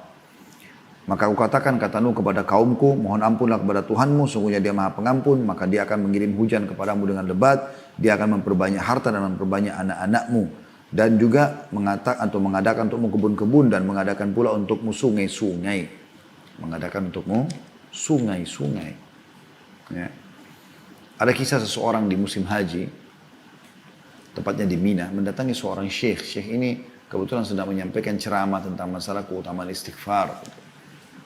Maka aku katakan, kata Nuh kepada kaumku, mohon ampunlah kepada Tuhanmu, sungguhnya Dia Maha Pengampun, maka Dia akan mengirim hujan kepadamu dengan lebat, Dia akan memperbanyak harta dan memperbanyak anak-anakmu, dan juga mengadakan untukmu kebun-kebun dan mengadakan pula untukmu sungai-sungai. Mengadakan untukmu sungai-sungai. Ya. Ada kisah seseorang di musim haji, tepatnya di Mina, mendatangi seorang syekh. Syekh ini kebetulan sedang menyampaikan ceramah tentang masalah keutamaan istighfar.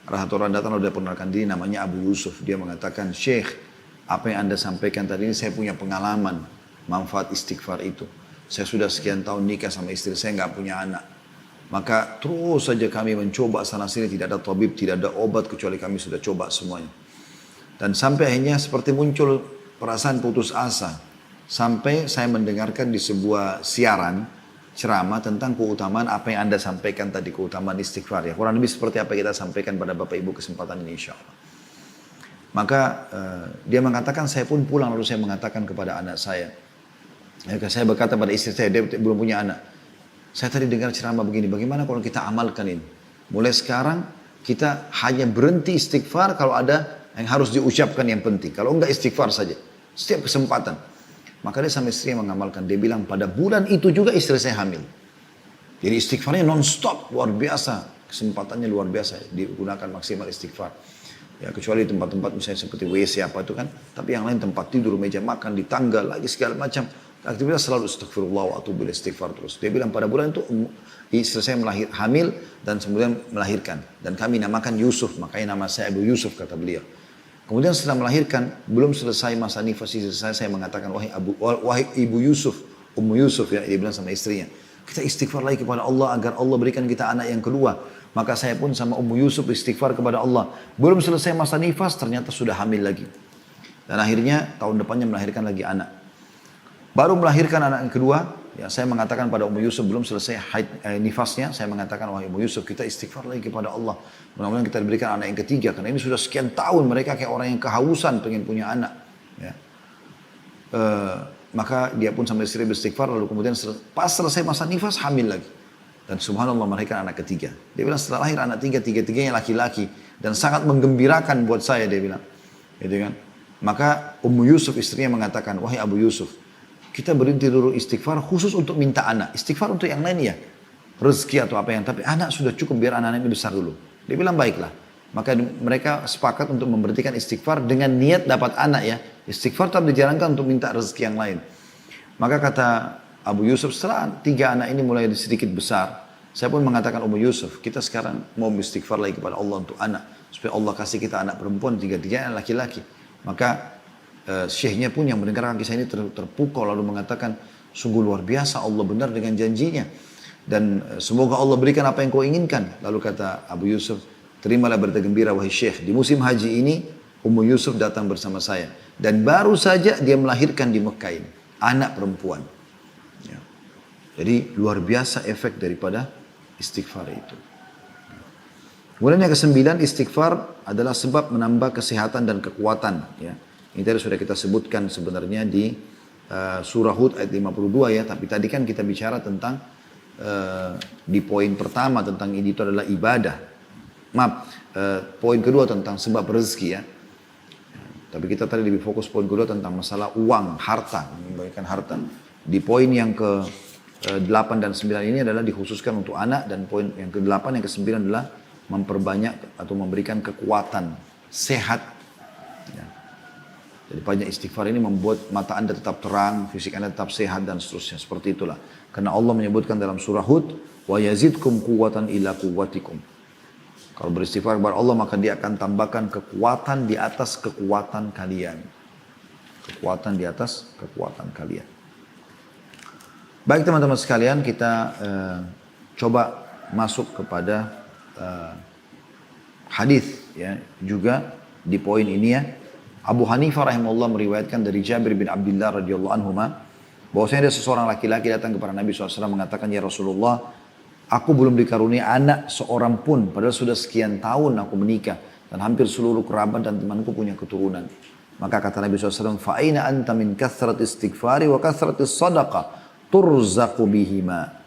Ada satu orang datang, lalu dia perkenalkan diri, namanya Abu Yusuf. Dia mengatakan, Syekh, apa yang Anda sampaikan tadi ini saya punya pengalaman manfaat istighfar itu. Saya sudah sekian tahun nikah sama istri saya, nggak punya anak. Maka terus saja kami mencoba sana sini, tidak ada tabib, tidak ada obat, kecuali kami sudah coba semuanya. Dan sampai akhirnya seperti muncul perasaan putus asa. Sampai saya mendengarkan di sebuah siaran, ceramah tentang keutamaan apa yang Anda sampaikan tadi, keutamaan istighfar. Ya, kurang lebih seperti apa yang kita sampaikan pada Bapak Ibu kesempatan ini insya Allah. Maka dia mengatakan, saya pun pulang lalu saya mengatakan kepada anak saya. Saya berkata pada istri saya, dia belum punya anak. Saya tadi dengar ceramah begini, bagaimana kalau kita amalkan ini? Mulai sekarang kita hanya berhenti istighfar kalau ada yang harus diucapkan yang penting. Kalau enggak istighfar saja, setiap kesempatan. Maka dia sama istri yang mengamalkan. Dia bilang pada bulan itu juga istri saya hamil. Jadi istighfarnya non-stop, luar biasa. Kesempatannya luar biasa, digunakan maksimal istighfar. Ya, kecuali tempat-tempat misalnya seperti WC apa itu kan. Tapi yang lain tempat tidur, meja makan, di tangga, lagi segala macam. Aktivitas selalu astagfirullah wa atubu ilaih, istighfar terus. Dia bilang pada bulan itu istri saya hamil dan kemudian melahirkan. Dan kami namakan Yusuf, makanya nama saya Abu Yusuf kata beliau. Kemudian setelah melahirkan, belum selesai masa nifas istri saya mengatakan, wahai Ibu Yusuf, Ummu Yusuf ya, dia bilang sama istrinya, kita istighfar lagi kepada Allah agar Allah berikan kita anak yang kedua. Maka saya pun sama Ummu Yusuf istighfar kepada Allah. Belum selesai masa nifas, ternyata sudah hamil lagi. Dan akhirnya tahun depannya melahirkan lagi anak. Baru melahirkan anak yang kedua, ya saya mengatakan pada Ummu Yusuf belum selesai nifasnya, saya mengatakan, wahai Ummu Yusuf, kita istighfar lagi kepada Allah. Mudah-mudahan kita diberikan anak yang ketiga, karena ini sudah sekian tahun mereka kayak orang yang kehausan pengen punya anak. Ya. Maka dia pun sama istri beristighfar, lalu kemudian pas selesai masa nifas, hamil lagi. Dan subhanallah melahirkan anak ketiga. Dia bilang setelah lahir anak tiga-tiganya laki-laki. Dan sangat menggembirakan buat saya, dia bilang. Gitu kan? Maka Ummu Yusuf istrinya mengatakan, wahai Abu Yusuf, kita berhenti dulu istighfar khusus untuk minta anak. Istighfar untuk yang lain ya. Rezeki atau apa yang. Tapi anak sudah cukup biar anak-anak besar dulu. Dia bilang baiklah. Maka mereka sepakat untuk memberhentikan istighfar dengan niat dapat anak ya. Istighfar tetap dijalankan untuk minta rezeki yang lain. Maka kata Abu Yusuf, setelah 3 anak ini mulai sedikit besar. Saya pun mengatakan Ummu Yusuf, kita sekarang mau istighfar lagi kepada Allah untuk anak. Supaya Allah kasih kita anak perempuan, 3-3 laki-laki. Maka syekhnya pun yang mendengarkan kisah ini terpukau lalu mengatakan, sungguh luar biasa Allah benar dengan janjinya dan semoga Allah berikan apa yang kau inginkan. Lalu kata Abu Yusuf, terimalah berita gembira wahai syekh, di musim haji ini Ummu Yusuf datang bersama saya dan baru saja dia melahirkan di Mekah ini. anak perempuan. Ya. Jadi luar biasa efek daripada istighfar itu. Kemudian yang ke-9, istighfar adalah sebab menambah kesehatan dan kekuatan. Ya. Ini tadi sudah kita sebutkan sebenarnya di surah Hud ayat 52 ya. Tapi tadi kan kita bicara tentang di poin pertama tentang ini itu adalah ibadah. Poin kedua tentang sebab rezeki ya. Tapi kita tadi lebih fokus poin kedua tentang masalah uang, harta, membagikan harta. Di poin yang ke-8 dan 9 ini adalah dikhususkan untuk anak, dan poin yang ke-8 yang ke-9 adalah memperbanyak atau memberikan kekuatan, sehat. Ya. Jadi banyak istighfar ini membuat mata anda tetap terang, fisik anda tetap sehat dan seterusnya. Seperti itulah. Karena Allah menyebutkan dalam surah Hud, wa yazidkum quwwatan ila quwwatikum. Kalau beristighfar kepada Allah maka dia akan tambahkan kekuatan di atas kekuatan kalian. Kekuatan di atas kekuatan kalian. Baik teman-teman sekalian, kita coba masuk kepada hadis ya, juga di poin ini ya. Abu Hanifah rahimahullah meriwayatkan dari Jabir bin Abdullah radhiyallahu anhuma bahwasanya ada seseorang laki-laki datang kepada Nabi SAW mengatakan, ya Rasulullah, aku belum dikaruniai anak seorang pun, padahal sudah sekian tahun aku menikah dan hampir seluruh kerabat dan temanku punya keturunan. Maka kata Nabi SAW, fa'aina anta min kathrat istighfari wa kathrat sadaqah turzaqu bihima.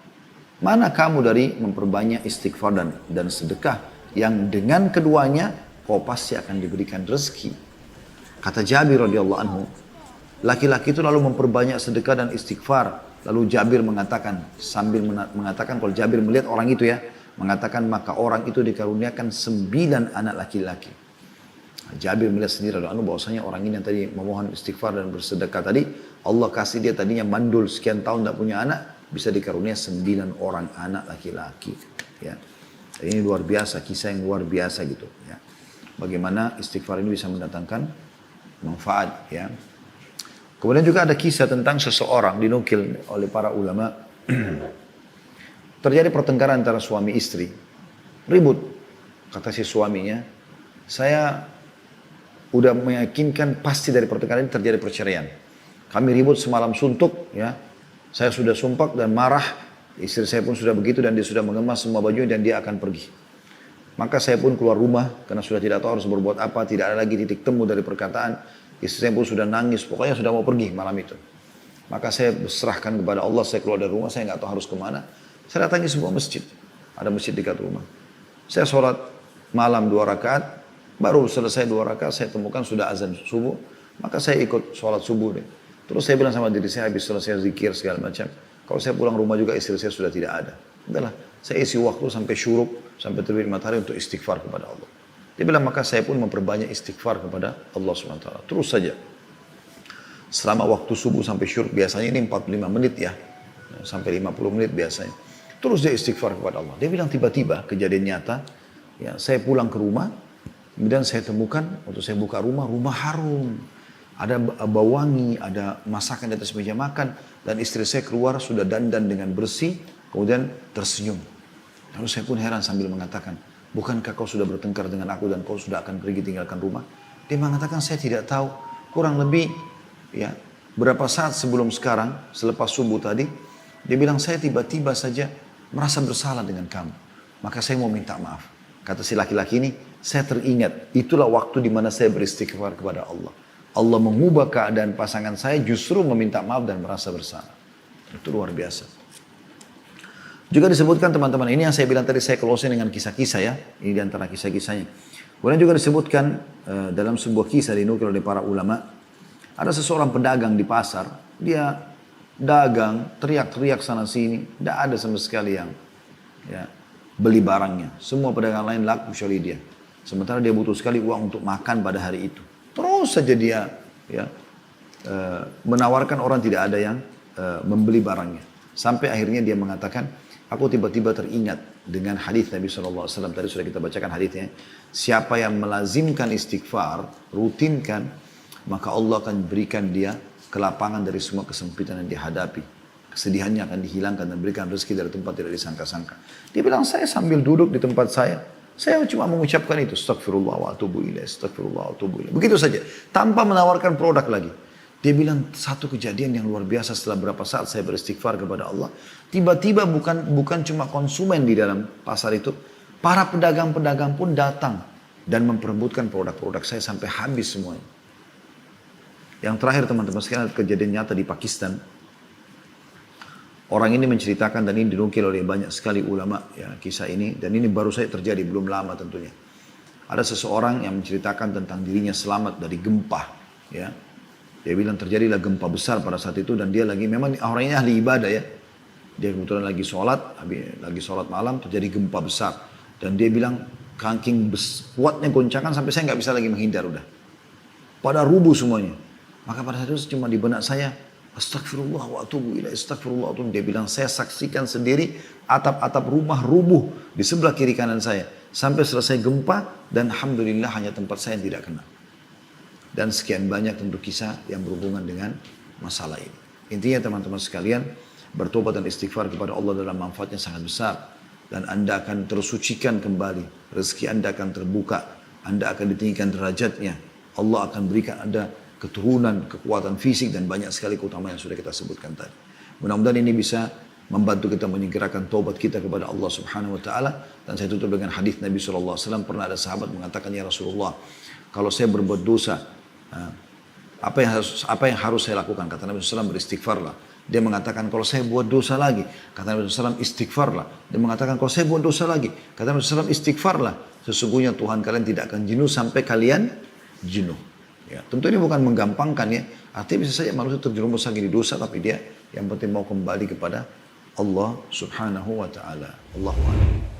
Mana kamu dari memperbanyak istighfar dan sedekah yang dengan keduanya kau pasti akan diberikan rezeki. Kata Jabir radhiyallahu anhu, laki-laki itu lalu memperbanyak sedekah dan istighfar. Lalu Jabir mengatakan, sambil mengatakan kalau Jabir melihat orang itu ya, mengatakan maka orang itu dikaruniakan 9 anak laki-laki. Jabir melihat sendiri radhiyallahu anhu bahwasanya orang ini yang tadi memohon istighfar dan bersedekah tadi, Allah kasih dia tadinya mandul sekian tahun tidak punya anak, bisa dikaruniai 9 orang anak laki-laki. Ya. Ini luar biasa, kisah yang luar biasa gitu. Ya. Bagaimana istighfar ini bisa mendatangkan manfaat. Ya. Kemudian juga ada kisah tentang seseorang dinukil oleh para ulama. Terjadi pertengkaran antara suami istri. Ribut. Kata si suaminya, saya udah meyakinkan pasti dari pertengkaran ini terjadi perceraian. Kami ribut semalam suntuk ya. Saya sudah sumpah dan marah, istri saya pun sudah begitu dan dia sudah mengemas semua bajunya dan dia akan pergi. Maka saya pun keluar rumah karena sudah tidak tahu harus berbuat apa, tidak ada lagi titik temu dari perkataan. Istri saya pun sudah nangis, pokoknya sudah mau pergi malam itu. Maka saya berserahkan kepada Allah, saya keluar dari rumah, saya nggak tahu harus kemana. Saya datangi sebuah masjid, ada masjid dekat rumah. Saya sholat malam 2 rakaat, baru selesai 2 rakaat saya temukan sudah azan subuh, maka saya ikut sholat subuh deh. Terus saya bilang sama diri saya, habis selesai zikir segala macam, kalau saya pulang rumah juga istri saya sudah tidak ada. Udahlah, saya isi waktu sampai syuruk, sampai terbit matahari untuk istighfar kepada Allah. Dia bilang, maka saya pun memperbanyak istighfar kepada Allah SWT. Terus saja. Selama waktu subuh sampai syuruk, biasanya ini 45 menit ya. Sampai 50 menit biasanya. Terus dia istighfar kepada Allah. Dia bilang tiba-tiba, kejadian nyata, ya, saya pulang ke rumah, kemudian saya temukan, waktu saya buka rumah, rumah harum. Ada bau wangi, ada masakan di atas meja makan, dan istri saya keluar sudah dandan dengan bersih, kemudian tersenyum. Lalu saya pun heran sambil mengatakan, bukankah kau sudah bertengkar dengan aku dan kau sudah akan pergi tinggalkan rumah? Dia mengatakan, saya tidak tahu, kurang lebih ya berapa saat sebelum sekarang, selepas subuh tadi, dia bilang saya tiba-tiba saja merasa bersalah dengan kamu. Maka saya mau minta maaf. Kata si laki-laki ini, saya teringat, itulah waktu di mana saya beristighfar kepada Allah. Allah mengubah keadaan pasangan saya justru meminta maaf dan merasa bersalah. Itu luar biasa. Juga disebutkan teman-teman, ini yang saya bilang tadi saya closing dengan kisah-kisah ya. Ini diantara kisah-kisahnya. Kemudian juga disebutkan dalam sebuah kisah dinukil oleh para ulama. Ada seseorang pedagang di pasar. Dia dagang, teriak-teriak sana sini. Tidak ada sama sekali yang ya, beli barangnya. Semua pedagang lain laku kecuali dia. Sementara dia butuh sekali uang untuk makan pada hari itu. Terus saja dia ya, menawarkan orang tidak ada yang membeli barangnya. Sampai akhirnya dia mengatakan, aku tiba-tiba teringat dengan hadis Nabi SAW. Tadi sudah kita bacakan hadisnya. Siapa yang melazimkan istighfar, rutinkan, maka Allah akan berikan dia kelapangan dari semua kesempitan yang dihadapi. Kesedihannya akan dihilangkan dan berikan rezeki dari tempat tidak disangka-sangka. Dia bilang, saya sambil duduk di tempat saya cuma mengucapkan itu, astagfirullah wa atubu ilaih, astagfirullah wa atubu ilaih. Begitu saja, tanpa menawarkan produk lagi. Dia bilang satu kejadian yang luar biasa setelah berapa saat saya beristighfar kepada Allah. Tiba-tiba bukan cuma konsumen di dalam pasar itu. Para pedagang-pedagang pun datang dan memperebutkan produk-produk saya sampai habis semuanya. Yang terakhir teman-teman sekalian, kejadian nyata di Pakistan. Orang ini menceritakan dan ini dinukil oleh banyak sekali ulama ya kisah ini, dan ini baru saja terjadi belum lama tentunya. Ada seseorang yang menceritakan tentang dirinya selamat dari gempa ya. Dia bilang terjadilah gempa besar pada saat itu dan dia lagi memang orang ini ahli ibadah ya. Dia kebetulan lagi sholat malam, terjadi gempa besar dan dia bilang kangking kuatnya goncangan sampai saya nggak bisa lagi menghindar udah. Pada rubuh semuanya. Maka pada saat itu cuma di benak saya, astagfirullah wa atubu ilaih, astagfirullah wa atubu. Dia bilang, saya saksikan sendiri atap-atap rumah rubuh di sebelah kiri kanan saya. Sampai selesai gempa dan alhamdulillah hanya tempat saya yang tidak kena. Dan sekian banyak tentu kisah yang berhubungan dengan masalah ini. Intinya teman-teman sekalian, bertobat dan istighfar kepada Allah dalam manfaatnya sangat besar. Dan Anda akan tersucikan kembali. Rezeki Anda akan terbuka. Anda akan ditinggikan derajatnya. Allah akan berikan Anda keturunan, kekuatan fisik dan banyak sekali keutamaan yang sudah kita sebutkan tadi. Mudah-mudahan ini bisa membantu kita menyegerakan taubat kita kepada Allah Subhanahu wa taala. Dan saya tutup dengan hadis Nabi sallallahu alaihi wasallam. Pernah ada sahabat mengatakan, "Ya Rasulullah, kalau saya berbuat dosa, apa yang harus saya lakukan?" Kata Nabi sallallahu alaihi wasallam, "Beristighfarlah." Dia mengatakan, "Kalau saya buat dosa lagi." Kata Nabi sallallahu alaihi wasallam, "Istighfarlah." Dia mengatakan, "Kalau saya buat dosa lagi." Kata Nabi sallallahu alaihi wasallam, "Istighfarlah. Sesungguhnya Tuhan kalian tidak akan jenuh sampai kalian jenuh." Ya, tentu ini bukan menggampangkan ya. Artinya bisa saja manusia terjerumus lagi di dosa, tapi dia yang penting mau kembali kepada Allah Subhanahu wa taala. Allahu a'lam.